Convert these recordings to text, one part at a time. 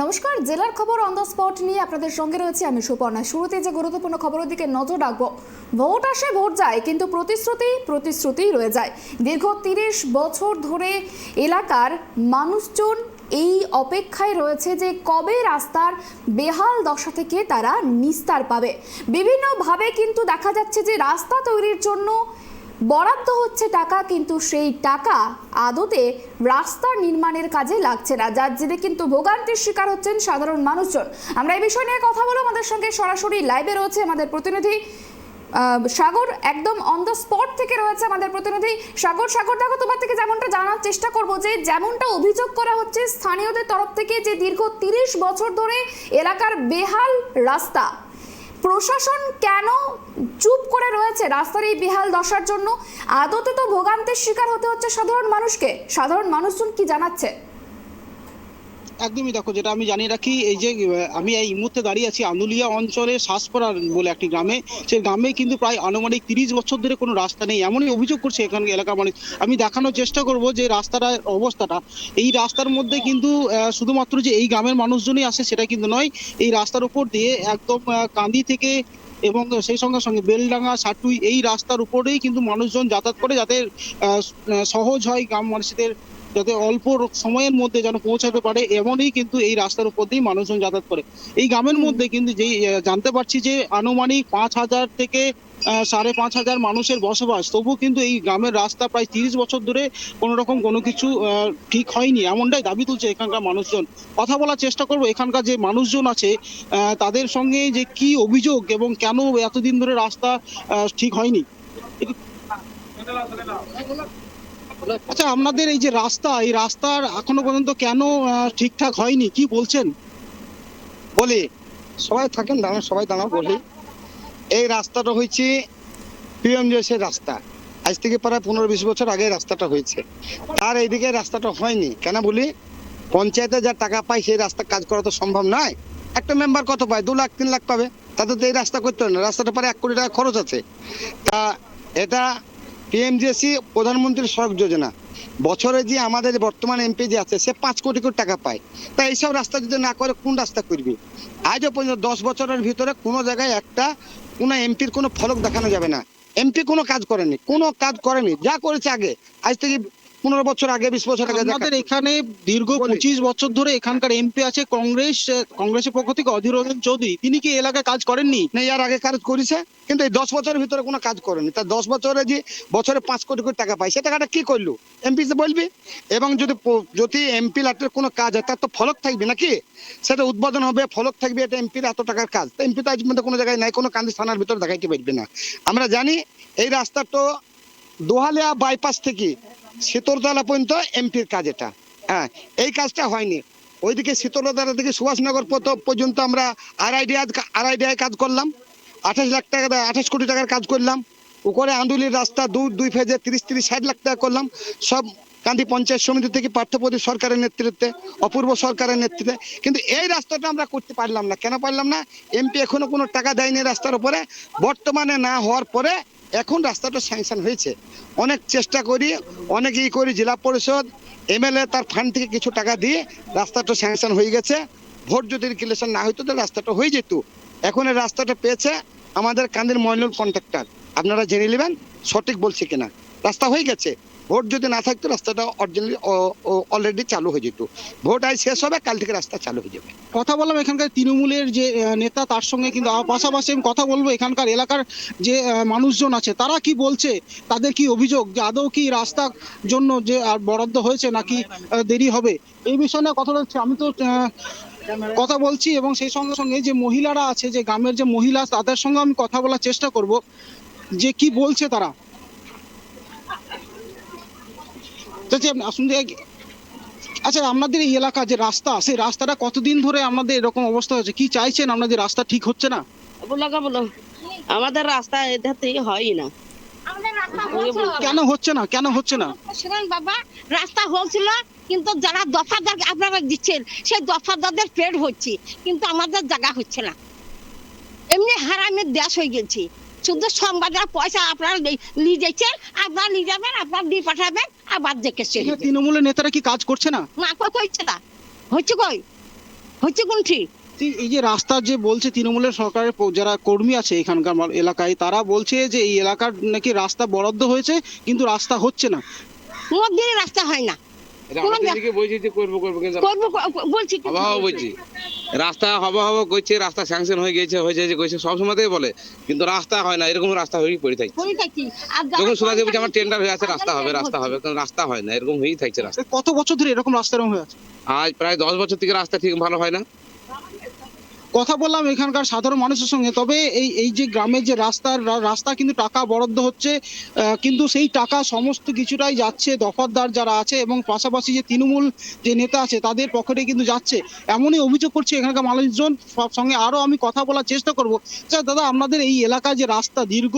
নমস্কার, জেলার খবর অন দ্য স্পট নিয়ে আপনাদের সঙ্গে রয়েছে আমি সুপর্ণা। শুরুতে যে গুরুত্বপূর্ণ খবরের দিকে নজর রাখবো। ভোট আসে ভোট যায়, কিন্তু প্রতিশ্রুতি রয়ে যায়। দীর্ঘ ৩০ বছর ধরে এলাকার মানুষজন এই অপেক্ষায় রয়েছে যে কবে রাস্তার বেহাল দশা থেকে তারা নিস্তার পাবে। বিভিন্নভাবে কিন্তু দেখা যাচ্ছে যে রাস্তা তৈরির জন্য বরাদ্দ হচ্ছে টাকা, কিন্তু সেই টাকা আদতে রাস্তা নির্মাণের কাজে লাগছে না, যার জেরে কিন্তু ভোগান্তির শিকার হচ্ছেন সাধারণ মানুষজন। আমরা এই বিষয় নিয়ে কথা বলবো। আমাদের সঙ্গে সরাসরি লাইভে রয়েছে আমাদের প্রতিনিধি সাগর, একদম অন দ্য স্পট থেকে রয়েছে আমাদের প্রতিনিধি সাগর। দেখো, তোমার থেকে যেমনটা জানার চেষ্টা করবো যে যেমনটা অভিযোগ করা হচ্ছে স্থানীয়দের তরফ থেকে যে দীর্ঘ ৩০ বছর ধরে এলাকার বেহাল রাস্তা, প্রশাসন কেন চুপ করে রয়েছে রাস্তার এই বেহাল দশার জন্য? আদতে তো ভোগান্তির শিকার হতে হচ্ছে সাধারণ মানুষকে। সাধারণ মানুষজন কি জানাচ্ছে? একদমই, দেখো, যেটা আমি জানিয়ে রাখি, এই যে আমি এই মুহূর্তে দাঁড়িয়ে আছি আন্দুলিয়া অঞ্চলে শাসপাড়া বলে একটি গ্রামে। সেই গ্রামে কিন্তু প্রায় আনুমানিক ৩০ বছর ধরে কোনো রাস্তা নেই, এমনই অভিযোগ করছে এখানকার এলাকার মানুষ। আমি দেখানোর চেষ্টা করব যে রাস্তাটার অবস্থাটা। এই রাস্তার মধ্যে কিন্তু শুধুমাত্র যে এই গ্রামের মানুষজনই আসে সেটা কিন্তু নয়। এই রাস্তার উপর দিয়ে একদম কান্দি থেকে এবং সেই সঙ্গে সঙ্গে বেলডাঙ্গা, সাটুই, এই রাস্তার উপরেই কিন্তু মানুষজন যাতায়াত করে, যাতে সহজ হয় গ্রাম মানুষদের, যাতে অল্প সময়ের মধ্যে যেন পৌঁছাতে পারে, এমনই কিন্তু এই রাস্তার উপর দিয়ে মানুষজন যাতায়াত করে। এই গ্রামের মধ্যে কিন্তু যেই জানতে পারছি যে আনুমানিক ৫,০০০ থেকে ৫,৫০০ মানুষের বসবাস, তবু কিন্তু এই গ্রামের রাস্তা প্রায় ৩০ বছর ধরে কোনো রকম কোনো কিছু ঠিক হয়নি, এমনটাই দাবি তুলছে এখানকার মানুষজন। কথা বলার চেষ্টা করবো এখানকার যে মানুষজন আছে তাদের সঙ্গে, যে কি অভিযোগ এবং কেন এতদিন ধরে রাস্তা ঠিক হয়নি। আচ্ছা, আপনাদের এই যে রাস্তা, এই রাস্তার এখনো পর্যন্ত কেন ঠিকঠাক হয়নি, কি বলছেন? বলি, সবাই থাকেন, সবাই দাঁড়াও বলি। এই রাস্তাটা হয়েছে পিএমজিএসের রাস্তা। আজ থেকে প্রায় ১৫-২০ বছর আগে রাস্তাটা হয়েছে। তার এইদিকে রাস্তাটা হয়নি কেন বলি, পঞ্চায়েতে যা টাকা পায় সেই রাস্তা কাজ করা তো সম্ভব নয়। একটা মেম্বার কত পায়? ২ লাখ ৩ লাখ পাবে, তাতে তো এই রাস্তা করতে হয় না। রাস্তাটা প্রায় ১ কোটি টাকা খরচ আছে। তা এটা পিএমজিএসি প্রধানমন্ত্রী সড়ক যোজনা, বছরে যে আমাদের বর্তমান এমপি যে আছে সে ৫ কোটি টাকা পায়। তা এইসব রাস্তা যদি না করে কোন রাস্তা করবি? আজও পর্যন্ত ১০ বছরের ভিতরে কোনো জায়গায় একটা কোনো এমপির কোনো ফলক দেখানো যাবে না। এমপি কোনো কাজ করেনি, যা করেছে আগে, আজ থেকে ১৫ বছর আগে, ২০ বছর আগে। আমাদের এখানে দীর্ঘ ২৫ বছর ধরে এখানকার এমপি আছে কংগ্রেসের পক্ষ থেকে অধীর রঞ্জন চৌধুরী। তিনি কি এলাকায় কাজ করেননি? না, এর আগে কাজ করেছে, কিন্তু এই ১০ বছরের ভিতরে কোনো কাজ করেনি। তা ১০ বছরে যে বছরে ৫ কোটি টাকা পায়, সে টাকাটা কি করলো এমপি বলবি? এবং যদি এমপি লাটের কোনো কাজ হয় তার তো ফলক থাকবে নাকি? সেটা উদ্বোধন হবে, ফলক থাকবে, এটা এমপির এত টাকার কাজ। তা এমপি তো আজ পর্যন্ত কোনো জায়গায় নাই, কোনো কান্দি থানার ভিতরে দেখাইতে পারবে না। আমরা জানি এই রাস্তা তো দোহালিয়া বাইপাস থেকে শীতলতলা পর্যন্ত এমপির কাজ এটা। হ্যাঁ, এই কাজটা হয়নি। ওইদিকে শীতলতলা থেকে সুভাষনগর পর্যন্ত আমরা আরআইডিআই কাজ করলাম, ২৮ কোটি টাকার কাজ করলাম। উপরে আন্দুলির রাস্তা দুই ফেজে ৩০-৬০ লাখ টাকা করলাম, সব কান্দি পঞ্চায়েত সমিতি থেকে পার্থপ্রতিম সরকারের নেতৃত্বে, অপূর্ব সরকারের নেতৃত্বে। কিন্তু এই রাস্তাটা আমরা করতে পারলাম না। কেন পারলাম না? এমপি এখনো কোনো টাকা দেয়নি রাস্তার উপরে। বর্তমানে না হওয়ার পরে এখন রাস্তাটা স্যাংশন হয়েছে। অনেক চেষ্টা করি, অনেক করি, জেলা পরিষদ, এমএলএ তার ফান্ড থেকে কিছু টাকা দিয়ে রাস্তাটা স্যাংশন হয়ে গেছে। ভোট যদি রিকুলেশন না হইতো তাহলে রাস্তাটা হয়ে যেত। এখন এই রাস্তাটা পেয়েছে আমাদের কান্দির মইনুল কন্ট্রাক্টর। আপনারা জেনে নেবেন সঠিক বলছে কিনা। রাস্তা হয়ে গেছে, ভোট যদি না থাকতো রাস্তাটা অলরেডি চালু হয়ে যেত। ভোট আজ শেষ হবে, কাল থেকে রাস্তা চালু হয়ে যাবে। কথা বললাম এখানকার তৃণমূলের যে নেতা, তার সঙ্গে কিন্তু পাশাপাশি আমি কথা বলবো এখানকার এলাকার যে মানুষজন আছে, তারা কি বলছে, তাদের কি অভিযোগ, যে আদৌ কি রাস্তার জন্য যে আর বরাদ্দ হয়েছে নাকি দেরি হবে, এই বিষয়ে কথা বলছি। আমি তো কথা বলছি এবং সেই সঙ্গে সঙ্গে যে মহিলারা আছে, যে গ্রামের যে মহিলা, তাদের সঙ্গে আমি কথা বলার চেষ্টা করব যে কি বলছে তারা। আচ্ছা, আপনাদের এই এলাকা যে রাস্তা, সেই রাস্তাটা কতদিন ধরে আপনাদের এরকম অবস্থা হচ্ছে? কি চাইছেন? আপনাদের রাস্তা ঠিক হচ্ছে না? আমাদের রাস্তা এধাতেই হয় না। কেন হচ্ছে না? বাবা, রাস্তা হচ্ছিল, কিন্তু যারা দফাদার আপনারা দিচ্ছেন সেই দফাদারদের পেট হচ্ছে, কিন্তু আমাদের জায়গা হচ্ছে না। এমনি হারামের দেশ হয়ে গেছে। শুধু সংবাদের পয়সা আপনারা নিয়ে যাচ্ছেন, আপনারা নিয়ে যাবেন, আপনারা দিয়ে পাঠাবেন, আবার দেখে তৃণমূলের নেতারা কি কাজ করছে না? না, কত হচ্ছে না, হচ্ছে কই? হচ্ছে কোনটি? এই যে রাস্তা যে বলছে তৃণমূলের সরকারের যারা কর্মী আছে এখানকার এলাকায়, তারা বলছে যে এই এলাকার নাকি রাস্তা বরাদ্দ হয়েছে কিন্তু রাস্তা হচ্ছে না। কোনো দিনই রাস্তা হয় না। কোনো বলছি যে করবো কিন্তু করবো বলছি কিন্তু হবা বলছি রাস্তা হবা করছে, রাস্তা স্যাংশন হয়ে গেছে কইছে সবসময়তেই বলে, কিন্তু রাস্তা হয় না, এরকম রাস্তা হয়েই পড়ে থাকছে। হয়ে থাকি। আর যখন শোনা যাবে যে আমার টেন্ডার হয়ে আছে রাস্তা হবে কিন্তু রাস্তা হয় না, এরকম হয়েই থাকছে রাস্তা। কত বছর ধরে এরকম রাস্তা এরকম হয়ে আছে? আজ প্রায় 10 বছর থেকে রাস্তা ঠিক ভালো হয় না। কথা বললাম এখানকার সাধারণ মানুষের সঙ্গে, তবে এই যে গ্রামের যে রাস্তা কিন্তু টাকা বরাদ্দ হচ্ছে, কিন্তু সেই টাকা সমস্ত কিছুটাই যাচ্ছে দফাদার যারা আছে এবং পাশাপাশি যে তৃণমূল যে নেতা আছে তাদের পকেটে কিন্তু যাচ্ছে, এমনই অভিযোগ করছে এখানকার মানুষজন। সব সঙ্গে আরো আমি কথা বলার চেষ্টা করবো। স্যার, দাদা, আপনাদের এই এলাকায় যে রাস্তা দীর্ঘ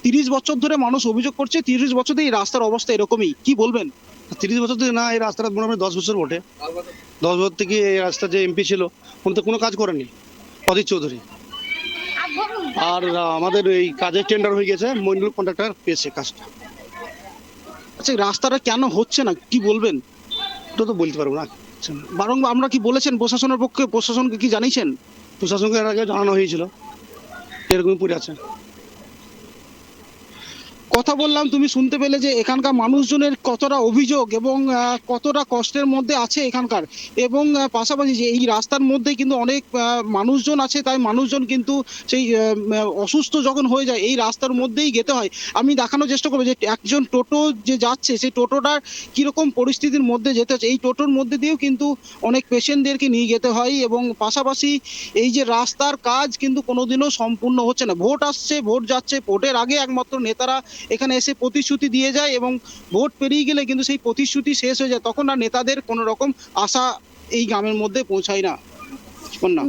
30 বছর ধরে মানুষ অভিযোগ করছে 30 বছর ধরে এই রাস্তার অবস্থা এরকমই, কি বলবেন? 30 বছর থেকে না, এই রাস্তাটা মোটামুটি 10 বছর বটে। 10 বছর থেকে এই রাস্তা যে এমপি ছিল উনি তো কোনো কাজ করেনি, অধীর চৌধুরী। আর আমাদের এই কাজের টেন্ডার হয়ে গেছে, মইনুল কন্ট্রাক্টর পেয়েছে কাজটা। আচ্ছা, রাস্তাটা কেন হচ্ছে না কি বলবেন? ওটা তো বলতে পারবো না। বরং আমরা কি বলেছেন প্রশাসনের পক্ষে, প্রশাসনকে কি জানিয়েছেন? প্রশাসনকে এর আগে জানানো হয়েছিল, এরকমই পড়ে আছে। কথা বললাম, তুমি শুনতে পেলে যে এখানকার মানুষজনের কতটা অভিযোগ এবং কতটা কষ্টের মধ্যে আছে এখানকার, এবং পাশাপাশি যে এই রাস্তার মধ্যে কিন্তু অনেক মানুষজন আছে, তাই মানুষজন কিন্তু সেই অসুস্থ যখন হয়ে যায় এই রাস্তার মধ্যেই যেতে হয়। আমি দেখানোর চেষ্টা করবো যে একজন টোটো যে যাচ্ছে সেই টোটোটার কিরকম পরিস্থিতির মধ্যে যেতে হচ্ছে। এই টোটোর মধ্যে দিয়েও কিন্তু অনেক পেশেন্টদেরকে নিয়ে যেতে হয়, এবং পাশাপাশি এই যে রাস্তার কাজ কিন্তু কোনোদিনও সম্পূর্ণ হচ্ছে না। ভোট আসছে, ভোট যাচ্ছে, ভোটের আগে একমাত্র নেতারা এখানে এসে প্রতিশ্রুতি দিয়ে যায় এবং ভোট পেরিয়ে গেলে কিন্তু সেই প্রতিশ্রুতি শেষ হয়ে যায়, তখন আর নেতাদের কোনো রকম আশা এই গ্রামের মধ্যে পৌঁছায় না।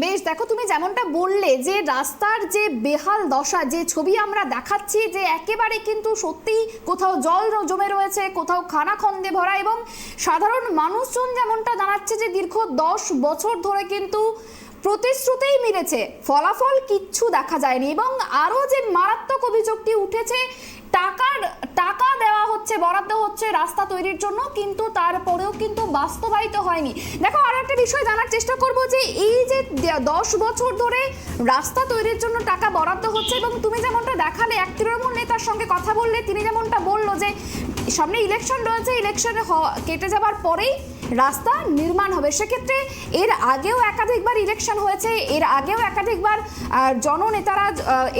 বেশ, দেখো তুমি যেমনটা বললে যে রাস্তার যে বেহাল দশা, যে ছবি আমরা দেখাচ্ছি, যে একেবারে কিন্তু সত্যি কোথাও জল জমে রয়েছে, কোথাও খানাখন্দে ভরা, এবং সাধারণ মানুষজন যেমনটা জানাচ্ছে যে দীর্ঘ 10 বছর ধরে কিন্তু প্রতিশ্রুতিই মিলেছে, ফলাফল কিচ্ছু দেখা যায়নি। এবং আরো যে মারাত্মক অভিযোগটি উঠেছে, টাকা দেওয়া হচ্ছে, বরাদ্দ হচ্ছে রাস্তা তৈরির জন্য, কিন্তু তারপরেও কিন্তু বাস্তবায়িত হয়নি। দেখো, আর একটা বিষয় জানার চেষ্টা করব যে এই যে 10 বছর ধরে রাস্তা তৈরির জন্য টাকা বরাদ্দ হচ্ছে, এবং তুমি যেমনটা দেখালে এক তৃণমূল নেতার সঙ্গে কথা বললে, তিনি যেমনটা বললো যে সামনে ইলেকশন রয়েছে, ইলেকশনে কেটে যাবার পরেই রাস্তা নির্মাণ হবে। সেক্ষেত্রে এর আগেও একাধিকবার ইলেকশন হয়েছে, এর আগেও একাধিকবার জননেতারা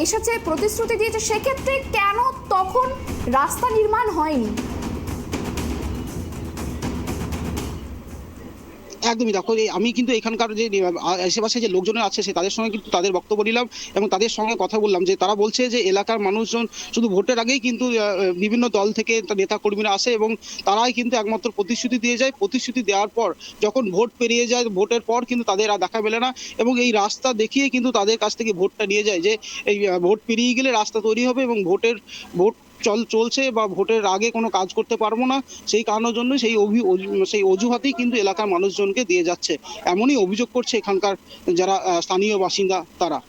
এসেছে, প্রতিশ্রুতি দিয়েছে, সেক্ষেত্রে কেন তখন রাস্তা নির্মাণ হয়নি? একদমই, দেখো আমি কিন্তু এখানকার যে আশেপাশে যে লোকজনের আছে সে তাদের সঙ্গে কিন্তু তাদের বক্তব্য নিলাম এবং তাদের সঙ্গে কথা বললাম, যে তারা বলছে যে এলাকার মানুষজন শুধু ভোটের আগেই কিন্তু বিভিন্ন দল থেকে নেতা কর্মীরা আসে এবং তারাই কিন্তু একমাত্র প্রতিশ্রুতি দিয়ে যায়। প্রতিশ্রুতি দেওয়ার পর যখন ভোট পেরিয়ে যায়, ভোটের পর কিন্তু তাদের আর দেখা মেলে না, এবং এই রাস্তা দেখিয়ে কিন্তু তাদের কাছ থেকে ভোটটা নিয়ে যায় যে এই ভোট পেরিয়ে গেলে রাস্তা তৈরি হবে এবং ভোট চলছে বা ভোটের আগে কোনো কাজ করতে পারবো না, সেই কারণের জন্য সেই অজুহাতেই কিন্তু এলাকার মানুষজনকে দিয়ে যাচ্ছে, এমনই অভিযোগ করছে এখানকার যারা স্থানীয় বাসিন্দা তারা।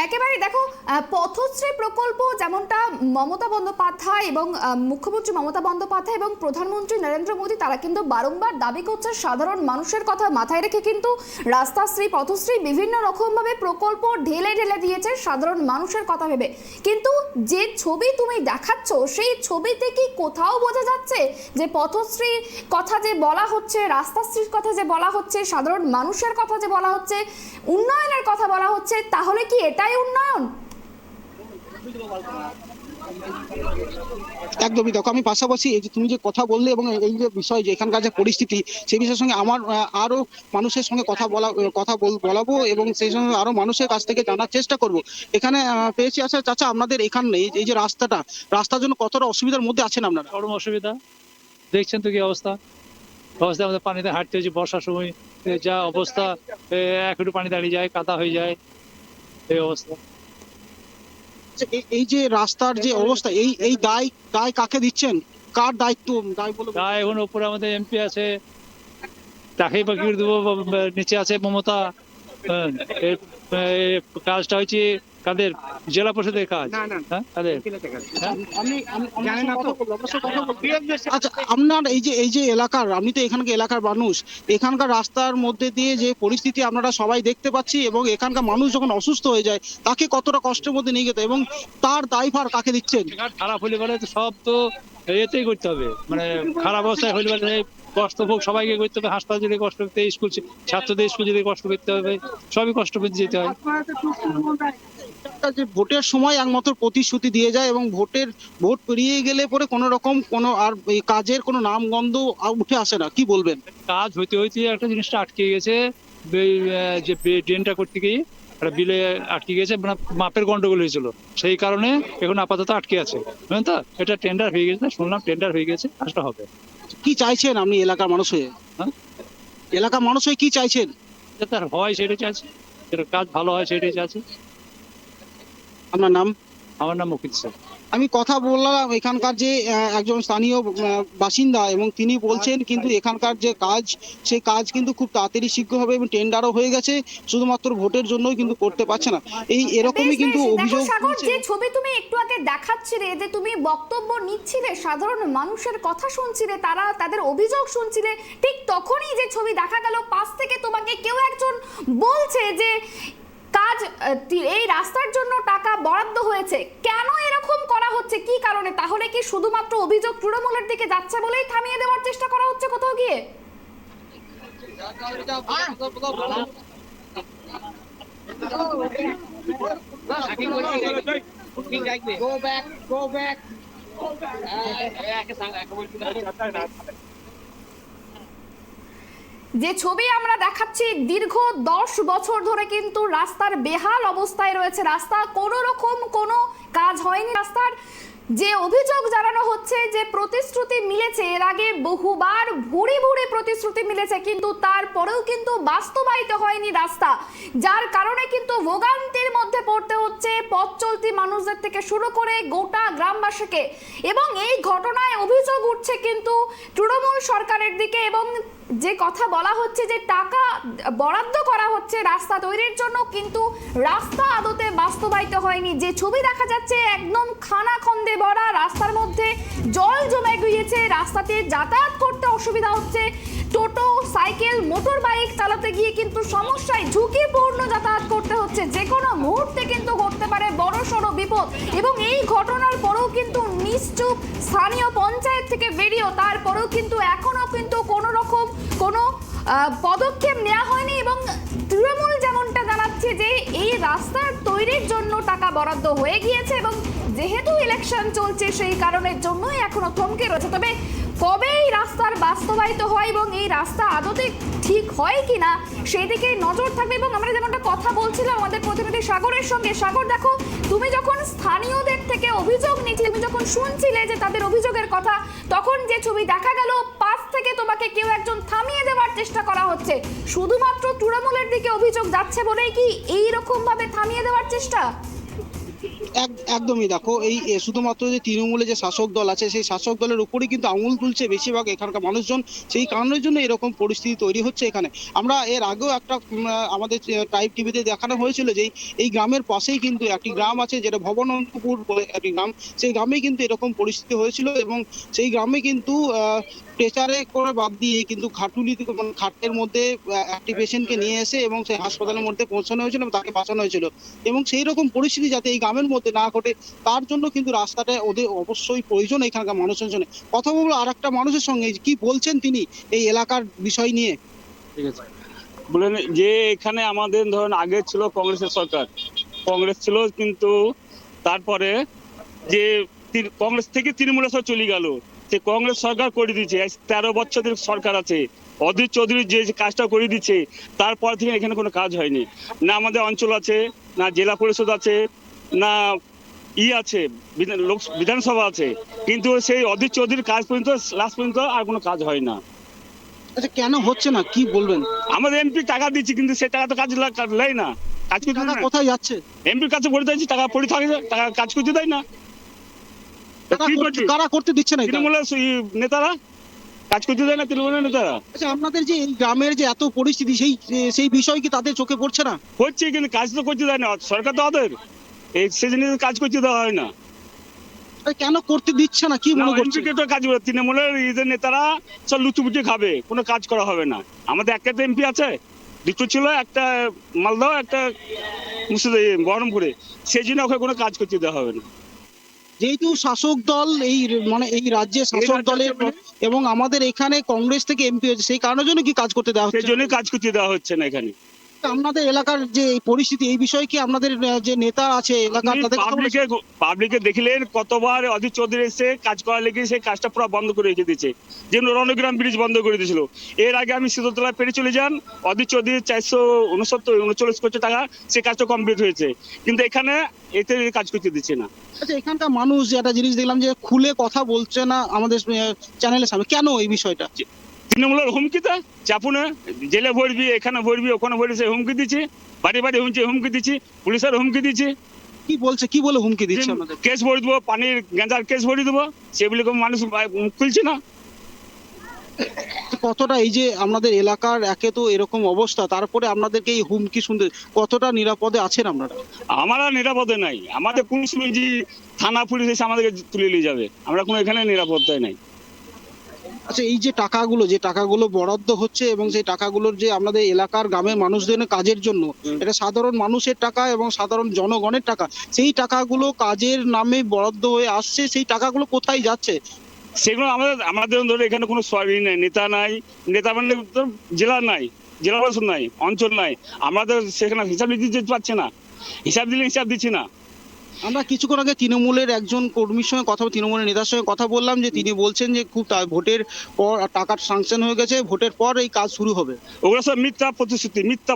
একেবারে দেখো, পথশ্রী প্রকল্প যেমনটা মমতা বন্দ্যোপাধ্যায় এবং মুখ্যমন্ত্রী মমতা বন্দ্যোপাধ্যায় এবং প্রধানমন্ত্রী নরেন্দ্র মোদী তারা কিন্তু বারংবার দাবি করছে, সাধারণ মানুষের কথা মাথায় রেখে কিন্তু রাস্তাশ্রী, পথশ্রী বিভিন্ন রকমভাবে প্রকল্প ঢেলে ঢেলে দিয়েছে সাধারণ মানুষের কথা ভেবে। কিন্তু যে ছবি তুমি দেখাচ্ছ সেই ছবিতে কি কোথাও বোঝা যাচ্ছে যে পথশ্রীর কথা যে বলা হচ্ছে, রাস্তাশ্রীর কথা যে বলা হচ্ছে, সাধারণ মানুষের কথা যে বলা হচ্ছে, উন্নয়নের কথা বলা হচ্ছে, তাহলে কি এটাই উন্নয়ন? একদমই, দেখো আমি পাশাপাশি এই যে তুমি যে কথা বললে এবং এই যে বিষয় যে এখানকার যে পরিস্থিতি সেই বিষয়ের সঙ্গে আমার আরো মানুষের সঙ্গে কথা বলাবো এবং সেই সঙ্গে আরো মানুষের কাছ থেকে জানার চেষ্টা করব। এখানে পেয়েছি, আচ্ছা চাচা, আপনাদের এখানে এই যে রাস্তার জন্য কতটা অসুবিধার মধ্যে আছেন আপনারা? চরম অসুবিধা, দেখছেন তো কি অবস্থা। আমাদের পানিতে হাঁটতে হচ্ছে, বর্ষার সময় যা অবস্থা, একটু পানি দাঁড়িয়ে যায়, কাদা হয়ে যায়, এই অবস্থা। এই যে রাস্তার যে অবস্থা, এই দায় কাকে দিচ্ছেন? কার দায়িত্ব দায় বলে? দায় এখন উপরে আমাদের এমপি আছে, তাকেই বাকি দেবো। নিচে আছে মমতা। কাজটা হচ্ছে কাদের? জেলা পরিষদের কাজ? হ্যাঁ, কাদের? হ্যাঁ? আচ্ছা, আপনার এই যে এলাকার, আপনি তো এখানকার এলাকার মানুষ, এখানকার রাস্তার মধ্যে দিয়ে যে পরিস্থিতি আপনারা সবাই দেখতে পাচ্ছি, এবং এখানকার মানুষ যখন অসুস্থ হয়ে যায় তাকে কতটা কষ্টের মধ্যে নিয়ে যেতে, এবং তার দায়ভার কাকে দিচ্ছেন? খারাপ হলে বলে তো সব তো এতেই করতে হবে, মানে খারাপ অবস্থায় হলে বলে কষ্ট ভোগ সবাইকে করতে হবে। হাসপাতাল যদি কষ্ট করতে, স্কুল ছাত্রদের স্কুল যদি কষ্ট করতে হবে, সবই কষ্ট করতে যেতে হয়। যে ভোটের সময় একমাত্র প্রতিশ্রুতি দিয়ে যায়, এবং ভোট পেরিয়ে গেলে পরে কোনো রকম কোনো আর এই কাজের কোনো নামগন্ধ উঠে আসে না, কি বলবেন? কাজ হইতে হইতে একটা জিনিসটা আটকে গেছে, যে ড্রেনটা করতে গিয়ে একটা বিলে আটকে গেছে, মানে মাপের গন্ডগোল হয়েছিল, সেই কারণে এখন আপাতত আটকে আছে, বুঝলেন তো? এটা টেন্ডার হয়ে গেছে, শুনলাম টেন্ডার হয়ে গেছে, কাজটা হবে। কি চাইছেন আপনি এলাকার মানুষ হয়ে? হ্যাঁ? এলাকার মানুষ হয়ে কি চাইছেন? যাতে হয় সেটাই চাইছে, যেটা কাজ ভালো হয় সেটাই চাইছে। আপনার নাম? আমার নাম মুকিত স্যার। আমি কথা বললাম এখানকার যে একজন স্থানীয় বাসিন্দা, এবং তিনি বলছেন কিন্তু এখানকার যে কাজ, সেই কাজ কিন্তু খুব তাড়াতাড়ি শীঘ্র হবে, এবং টেন্ডারও হয়ে গেছে, শুধুমাত্র ভোটের জন্যই কিন্তু করতে পারছে না। এরকমই কিন্তু দেখো অভিযোগ সাগর, তুলছে। যে ছবি তুমি একটু আগে দেখাচ্ছিলে, যে তুমি বক্তব্য নিচ্ছিলে, সাধারণ মানুষের কথা শুনছিলে, তাদের অভিযোগ শুনছিলে, ঠিক তখনই যে ছবি দেখা গেল, পাশ থেকে তোমাকে কেউ একজন বলছে যে কাজ, এই রাস্তার জন্য টাকা বরাদ্দ হয়েছে। কেন এরকম করা হচ্ছে, কি কারণে? তাহলে কি শুধুমাত্র অভিযোগ তৃণমূলের দিকে যাচ্ছে বলেই থামিয়ে দেওয়ার চেষ্টা করা হচ্ছে কোথাও গিয়ে? যে ছবি আমরা দেখাচ্ছি, দীর্ঘ 10 বছর ধরে কিন্তু রাস্তার বেহাল অবস্থায় রয়েছে, রাস্তা কোনো রকম কোনো কাজ হয়নি। রাস্তার যে অভিযোগ জানানো হচ্ছে যে প্রতিশ্রুতি মিলেছে, এর আগে বহুবার ভুরি ভুরি প্রতিশ্রুতি মিলেছে, কিন্তু তারপরেও কিন্তু বাস্তবায়িত হয়নি রাস্তা, যার কারণে কিন্তু ভোগান্তির মধ্যে পড়তে হচ্ছে পথ চলতি মানুষদের থেকে শুরু করে গোটা গ্রামবাসীকে। এবং এই ঘটনায় অভিযোগ উঠছে কিন্তু তৃণমূল সরকারের দিকে, এবং যে কথা বলা হচ্ছে যে টাকা বরাদ্দ করা হচ্ছে রাস্তা তৈরির জন্য, কিন্তু রাস্তা আদতে বাস্তবায়িত হয়নি। যে ছবি দেখা যাচ্ছে একদম খানাখন্দে ভরা, রাস্তার মধ্যে জল জমে গিয়েছে, রাস্তাতে যাতায়াত করতে অসুবিধা হচ্ছে, টোটো, সাইকেল, মোটর বাইক চালাতে গিয়ে কিন্তু সমস্যায় ঝুঁকিপূর্ণ যাতায়াত করতে হচ্ছে, যে কোনো মুহূর্তে কিন্তু ঘটতে পারে বড়সড় বিপদ। এবং এই ঘটনার পরেও কিন্তু নিশ্চুপ স্থানীয় পঞ্চায়েত থেকে বেরিয়েও, তারপরেও কিন্তু এখনো কিন্তু কোনো রকম কোনো পদক্ষেপ নেওয়া হয়নি। এবং তৃণমূল যেমনটা জানাচ্ছে যে এই রাস্তার তৈরির জন্য টাকা বরাদ্দ হয়ে গিয়েছে, এবং যেহেতু ইলেকশন চলছে সেই কারণের জন্যই এখনো থমকে রয়েছে। তবে কবে এই রাস্তার বাস্তবায়িত হয় এবং এই রাস্তা আদতে ঠিক হয় কিনা সেই দিকে নজর থাকবে। এবং আমরা যেমনটা কথা বলছিলাম আমাদের প্রতিনিধি সাগরের সঙ্গে, সাগর দেখো, তুমি যখন স্থানীয়দের থেকে অভিযোগ নিচ্ছিলে, তুমি যখন শুনছিলে যে তাদের অভিযোগের কথা, তখন যে ছবি দেখা গেল পাশ থেকে তোমাকে কেউ একজন থামিয়ে দেওয়ার চেষ্টা করা হচ্ছে, শুধুমাত্র তৃণমূলের দিকে অভিযোগ যাচ্ছে বলেই কি এইরকম ভাবে থামিয়ে দেওয়ার চেষ্টা? একদমই, দেখো এই শুধুমাত্র যে তৃণমূলে যে শাসক দল আছে, সেই শাসক দলের উপরেই কিন্তু আঙুল তুলছে বেশিরভাগ এখানকার মানুষজন, সেই কারণের জন্য এরকম পরিস্থিতি তৈরি হচ্ছে এখানে। আমরা এর আগেও একটা আমাদের ট্রাইব টিভিতে দেখানো হয়েছিল যে এই গ্রামের পাশেই কিন্তু একটি গ্রাম আছে, যেটা ভবনন্তপুর বলে একটি গ্রাম, সেই গ্রামে কিন্তু এরকম পরিস্থিতি হয়েছিল, এবং সেই গ্রামে কিন্তু প্রেসারে করে বাদ দিয়ে কিন্তু খাটুলি মানে খাটের মধ্যে একটি পেশেন্টকে নিয়ে এসে এবং সেই হাসপাতালের মধ্যে পৌঁছানো হয়েছিল এবং তাকে বাঁচানো হয়েছিল। এবং সেই রকম পরিস্থিতি যাতে এই গ্রামের মধ্যে না ঘটে, তার জন্য কিন্তু রাস্তাটা ওদের অবশ্যই প্রয়োজন এখানকার মানুষের জন্য। কথা বলবো আর একটা মানুষের সঙ্গে, কি বলছেন তিনি এই এলাকার বিষয় নিয়ে। ঠিক আছে, বলেন যে এখানে আমাদের ধরুন আগে ছিল কংগ্রেসের সরকার, কংগ্রেস ছিল, কিন্তু তারপরে যে কংগ্রেস থেকে তৃণমূলের সব চলে গেল, সে কংগ্রেস সরকার করে দিচ্ছে। 13 বছরের সরকার আছে, অধীর চৌধুরী যে কাজটা করে দিচ্ছে, তারপর থেকে এখানে কোনো কাজ হয়নি। না আমাদের অঞ্চল আছে, না জেলা পরিষদ আছে, না আছে বিধানসভা আছে, কিন্তু সেই অধীর চৌধুরীর কাজ পর্যন্ত লাস্ট পর্যন্ত আর কোনো কাজ হয় না। আচ্ছা, কেন হচ্ছে না কি বলবেন? আমাদের এমপি টাকা দিচ্ছে, কিন্তু সে টাকা তো কাজ নেয় না, কাজ করতে দেয় না। কোথায় যাচ্ছে? এমপির কাছে পড়ে যাচ্ছে, টাকা পড়ে থাকে, টাকা কাজ করতে দেয় না। কারা করতে দিচ্ছে না? তৃণমূলের নেতারা কাজ করতে দেয় না, তৃণমূলের নেতারা। আচ্ছা, আপনাদের যে এই গ্রামের যে এত পরিস্থিতি, সেই বিষয় কি তাদের চোখে পড়ছে না? হচ্ছে, কিন্তু কাজ তো করতে দেয় না, সরকার তো ওদের এই সেই জন্য কাজ করতে দেওয়া হয় না। কেন করতে দিচ্ছে না কি মনে করছে? এমপিকে তো কাজ করে, তৃণমূলের ঈদের নেতারা সব লুচুপুচি খাবে, কোনো কাজ করা হবে না। আমাদের একটা এমপি আছে, দুটো ছিল, একটা মালদহ, একটা বহরমপুরে, সেই জন্য ওকে কোনো কাজ করতে দেওয়া হবে না। যেহেতু শাসক দল এই রাজ্যে শাসক দলের এবং আমাদের এখানে কংগ্রেস থেকে এমপি হয়েছে, সেই কারণের জন্য কি কাজ করতে দেওয়া সেই হচ্ছে? জন্যই কাজ করতে দেওয়া হচ্ছে না এখানে। আপনাদের এলাকার যে এই পরিস্থিতি, এই বিষয়ে কি আপনাদের যে নেতা আছে এলাকার তাদের কথা বলেছেন? পাবলিকে দেখলেন কতবার অধীর চৌধুরী এসে কাজ করার লেগে সেই কাজটা পুরো বন্ধ করে রেখে দিয়েছে, যেমন রণগ্রাম ব্রিজ বন্ধ করে দিয়েছিল। এর আগে আমি শীতলতলা পেরে চলে যান, অধীর চৌধুরী 439 কোটি টাকা সে কাজটা কমপ্লিট হয়েছে, কিন্তু এখানে এতে কাজ করতে দিচ্ছে না। আচ্ছা, এখানকার মানুষ যে একটা জিনিস দেখলাম যে খুলে কথা বলছে না আমাদের চ্যানেলের সামনে, কেন এই বিষয়টা? তৃণমূলের হুমকিতে চাপুনে জেলে ভরবি, এখানে ভরবি, ওখানে ভরবি, সে হুমকি দিচ্ছে, বাড়ি বাড়ি হুমকি দিচ্ছি, পুলিশের হুমকি দিচ্ছে। কি বলছে, কি বলে হুমকি দিচ্ছে আমাদের? কেস ভরে দেবো, পানির গেঁজার কেস ভরে দেবো, সেগুলি মানুষ মুখ খুলছে না। কতটা এই যে আমাদের এলাকার একে তো এরকম অবস্থা, তারপরে আপনাদেরকে এই হুমকি শুনতে কতটা নিরাপদে আছেন আপনারা? আমরা নিরাপদে নাই, আমাদের কোন সময় যে থানা পুলিশ এসে আমাদেরকে তুলে নিয়ে যাবে, আমরা কোনো এখানে নিরাপত্তায় নাই। আচ্ছা, এই যে টাকাগুলো বরাদ্দ হচ্ছে এবং সেই টাকাগুলোর যে আমাদের এলাকার গ্রামের মানুষদের কাজের জন্য, এটা সাধারণ মানুষের টাকা এবং সাধারণ জনগণের টাকা, সেই টাকাগুলো কাজের নামে বরাদ্দ হয়ে আসছে, সেই টাকাগুলো কোথায় যাচ্ছে? সেগুলো আমাদের ধরে এখানে কোনো সরকারি নেই, নেতা মানে জেলা নাই, জেলা প্রশাসন নাই, অঞ্চল নাই, আমাদের সেখানে হিসাব দিতে পারছে না, হিসাব দিলে হিসাব দিচ্ছি না। আমরা কিছুক্ষণ আগে তৃণমূলের একজন কর্মীর সঙ্গে তৃণমূলের নেতার সঙ্গে কথা বললাম, যে তিনি বলছেন যে খুব ভোটের পর টাকা স্যাংশন হয়ে গেছে, ভোটের পর এই কাজ শুরু হবে। ওগুলো সব মিথ্যা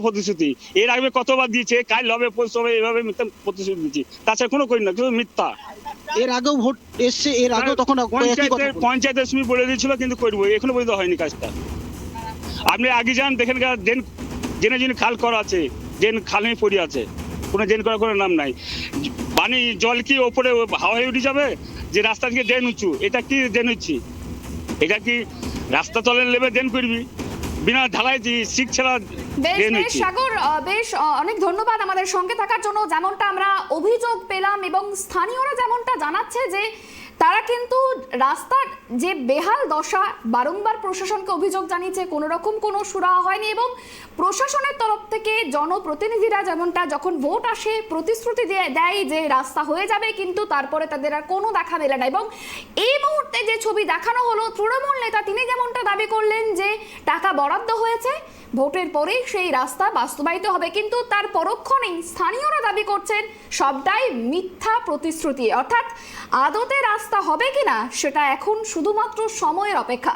প্রতিশ্রুতি। এর আগে কতবার দিয়েছে, কাল হবে, পরশু হবে, এইভাবে মিথ্যা প্রতিশ্রুতি দিচ্ছি, তাছাড়া কোনো করি না, কিন্তু মিথ্যা। এর আগেও ভোট এসছে, এর আগেও তখন পঞ্চায়েতের সময় বলে দিয়েছিল, কিন্তু করবো, এখনো পর্যন্ত হয়নি কাজটা। আপনি আগে যান, দেখেন ড্রেন জেনে খাল করা আছে, ড্রেন খালে পড়ে আছে, কোনো ড্রেন করার কোনো নাম নাই। পানি জল কি ওপরে হাওয়ায় উঠে যাবে, যে রাস্তা থেকে ড্রেন উঁচু, এটা কি ড্রেন উঠছি? এটা কি রাস্তা তলে নেবে ড্রেন করবি, বিনা ঢালাই শিখ ছাড়া ড্রেন বেশ উঠছি। সাগর, বেশ অনেক ধন্যবাদ আমাদের সঙ্গে থাকার জন্য। যেমনটা আমরা অভিযোগ পেলাম এবং স্থানীয়রা যেমনটা জানাচ্ছে যে তারা কিন্তু রাস্তার যে বেহাল দশা, বারংবার প্রশাসনকে অভিযোগ জানিয়েছে, কোনো রকম কোনো সুরাহা হয়নি এবং প্রশাসনের তরফ থেকে জনপ্রতিনিধিরা যেমনটা যখন ভোট আসে প্রতিশ্রুতি দেয় যে রাস্তা হয়ে যাবে, কিন্তু তারপরে তাদের আর কোনো দেখা মেলে না। এবং এই মুহূর্তে যে ছবি দেখানো হলো, তৃণমূল নেতা তিনি যেমনটা দাবি করলেন যে টাকা বরাদ্দ হয়েছে, ভোটের পরেই সেই রাস্তা বাস্তবায়িত হবে, কিন্তু তার পরক্ষণেই স্থানীয়রা দাবি করছেন সবটাই মিথ্যা প্রতিশ্রুতি, অর্থাৎ আদতে রাস্তা হবে কিনা সেটা এখন শুধুমাত্র সময়ের অপেক্ষা।